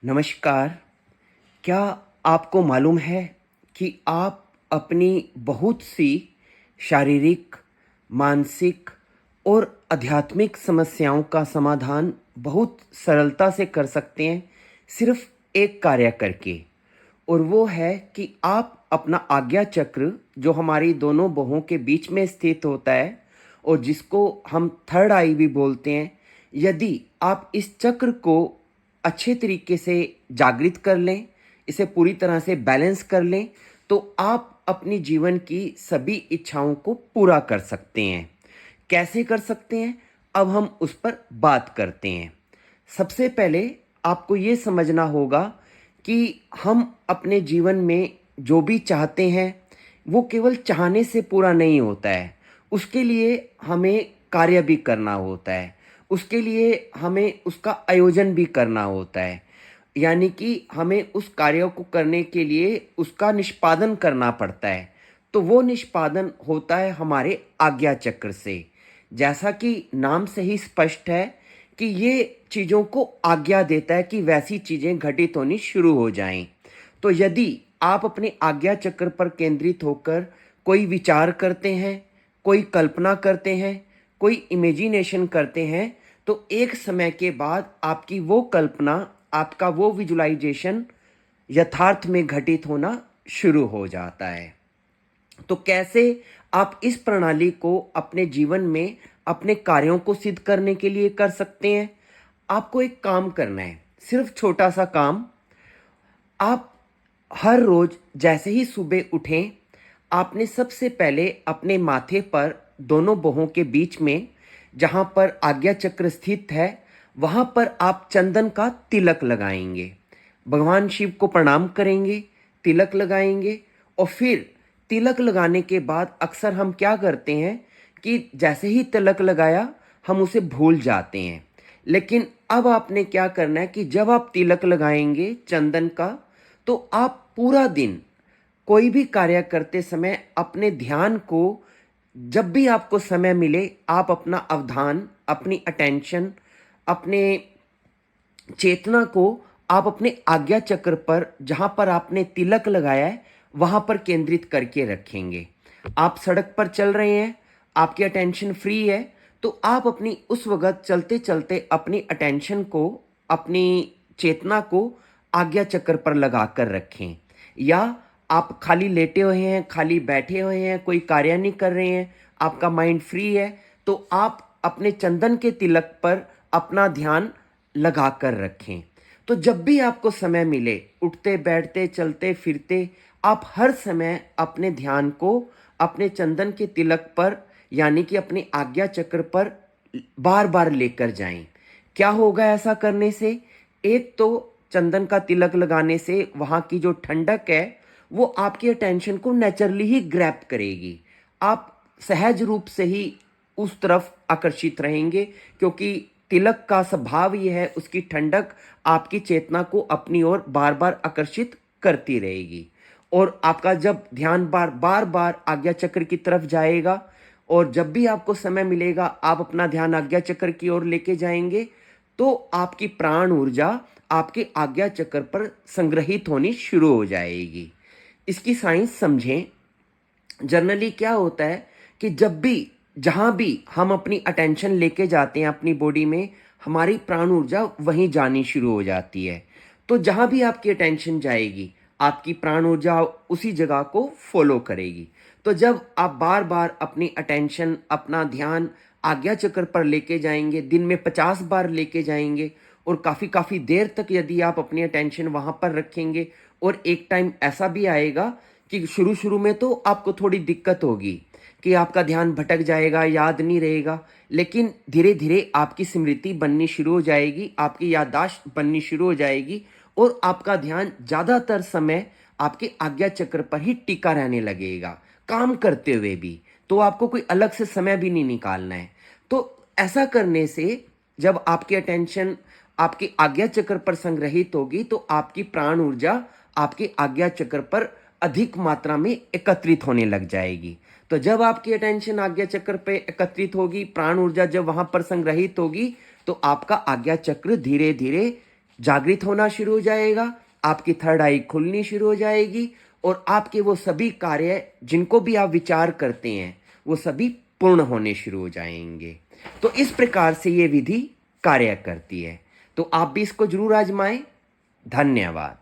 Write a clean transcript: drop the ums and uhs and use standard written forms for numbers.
नमस्कार। क्या आपको मालूम है कि आप अपनी बहुत सी शारीरिक, मानसिक और आध्यात्मिक समस्याओं का समाधान बहुत सरलता से कर सकते हैं सिर्फ एक कार्य करके। और वो है कि आप अपना आज्ञा चक्र जो हमारी दोनों बाहों के बीच में स्थित होता है और जिसको हम थर्ड आई भी बोलते हैं, यदि आप इस चक्र को अच्छे तरीके से जागृत कर लें, इसे पूरी तरह से बैलेंस कर लें, तो आप अपनी जीवन की सभी इच्छाओं को पूरा कर सकते हैं। कैसे कर सकते हैं? अब हम उस पर बात करते हैं। सबसे पहले आपको ये समझना होगा कि हम अपने जीवन में जो भी चाहते हैं, वो केवल चाहने से पूरा नहीं होता है। उसके लिए हमें कार्य भी करना होता है। उसके लिए हमें उसका आयोजन भी करना होता है। यानी कि हमें उस कार्य को करने के लिए उसका निष्पादन करना पड़ता है। तो वो निष्पादन होता है हमारे आज्ञा चक्र से। जैसा कि नाम से ही स्पष्ट है कि ये चीज़ों को आज्ञा देता है कि वैसी चीज़ें घटित होनी शुरू हो जाएं। तो यदि आप अपने आज्ञा चक्र पर केंद्रित होकर कोई विचार करते हैं, कोई कल्पना करते हैं, कोई इमेजिनेशन करते हैं, तो एक समय के बाद आपकी वो कल्पना, आपका वो विजुलाइजेशन यथार्थ में घटित होना शुरू हो जाता है। तो कैसे आप इस प्रणाली को अपने जीवन में अपने कार्यों को सिद्ध करने के लिए कर सकते हैं? आपको एक काम करना है, सिर्फ छोटा सा काम। आप हर रोज जैसे ही सुबह उठें, आपने सबसे पहले अपने माथे पर दोनों बाहों के बीच में जहां पर आज्ञा चक्र स्थित है, वहां पर आप चंदन का तिलक लगाएंगे। भगवान शिव को प्रणाम करेंगे, तिलक लगाएंगे। और फिर तिलक लगाने के बाद अक्सर हम क्या करते हैं कि जैसे ही तिलक लगाया हम उसे भूल जाते हैं। लेकिन अब आपने क्या करना है कि जब आप तिलक लगाएंगे चंदन का, तो आप पूरा दिन कोई भी कार्य करते समय अपने ध्यान को, जब भी आपको समय मिले, आप अपना अवधान, अपनी अटेंशन, अपने चेतना को आप अपने आज्ञा चक्र पर जहां पर आपने तिलक लगाया है वहां पर केंद्रित करके रखेंगे। आप सड़क पर चल रहे हैं, आपकी अटेंशन फ्री है, तो आप अपनी उस वक्त चलते चलते अपनी अटेंशन को, अपनी चेतना को आज्ञा चक्र पर लगा कर रखें। या आप खाली लेटे हुए हैं, खाली बैठे हुए हैं, कोई कार्य नहीं कर रहे हैं, आपका माइंड फ्री है, तो आप अपने चंदन के तिलक पर अपना ध्यान लगा कर रखें। तो जब भी आपको समय मिले, उठते बैठते चलते फिरते, आप हर समय अपने ध्यान को अपने चंदन के तिलक पर, यानी कि अपने आज्ञा चक्र पर बार बार लेकर जाएं। क्या होगा ऐसा करने से? एक तो चंदन का तिलक लगाने से वहाँ की जो ठंडक है वो आपकी अटेंशन को नेचुरली ही ग्रैब करेगी। आप सहज रूप से ही उस तरफ आकर्षित रहेंगे, क्योंकि तिलक का स्वभाव यह है, उसकी ठंडक आपकी चेतना को अपनी ओर बार बार आकर्षित करती रहेगी। और आपका जब ध्यान बार बार बार आज्ञा चक्र की तरफ जाएगा, और जब भी आपको समय मिलेगा आप अपना ध्यान आज्ञा चक्र की ओर लेके जाएंगे, तो आपकी प्राण ऊर्जा आपके आज्ञा चक्र पर संग्रहित होनी शुरू हो जाएगी। इसकी साइंस समझें। जनरली क्या होता है कि जब भी, जहां भी हम अपनी अटेंशन लेके जाते हैं अपनी बॉडी में, हमारी प्राण ऊर्जा वहीं जानी शुरू हो जाती है। तो जहां भी आपकी अटेंशन जाएगी, आपकी प्राण ऊर्जा उसी जगह को फॉलो करेगी। तो जब आप बार बार अपनी अटेंशन, अपना ध्यान आज्ञा चक्र पर लेके जाएंगे, दिन में 50 बार लेके जाएंगे, और काफ़ी काफ़ी देर तक यदि आप अपनी अटेंशन वहाँ पर रखेंगे, और एक टाइम ऐसा भी आएगा कि शुरू शुरू में तो आपको थोड़ी दिक्कत होगी कि आपका ध्यान भटक जाएगा, याद नहीं रहेगा, लेकिन धीरे धीरे आपकी स्मृति बननी शुरू हो जाएगी, आपकी याददाश्त बननी शुरू हो जाएगी, और आपका ध्यान ज़्यादातर समय आपके आज्ञा चक्र पर ही टिका रहने लगेगा, काम करते हुए भी। तो आपको कोई अलग से समय भी नहीं निकालना है। तो ऐसा करने से जब आपकी अटेंशन आपकी आज्ञा चक्र पर संग्रहित होगी, तो आपकी प्राण ऊर्जा आपके आज्ञा चक्र पर अधिक मात्रा में एकत्रित होने लग जाएगी। तो जब आपकी अटेंशन आज्ञा चक्र पे एकत्रित होगी, प्राण ऊर्जा जब वहां पर संग्रहित होगी, तो आपका आज्ञा चक्र धीरे धीरे जागृत होना शुरू हो जाएगा, आपकी थर्ड आई खुलनी शुरू हो जाएगी और आपके वो सभी कार्य जिनको भी आप विचार करते हैं वो सभी पूर्ण होने शुरू हो जाएंगे। तो इस प्रकार से ये विधि कार्य करती है। तो आप भी इसको जरूर आजमाएं। धन्यवाद।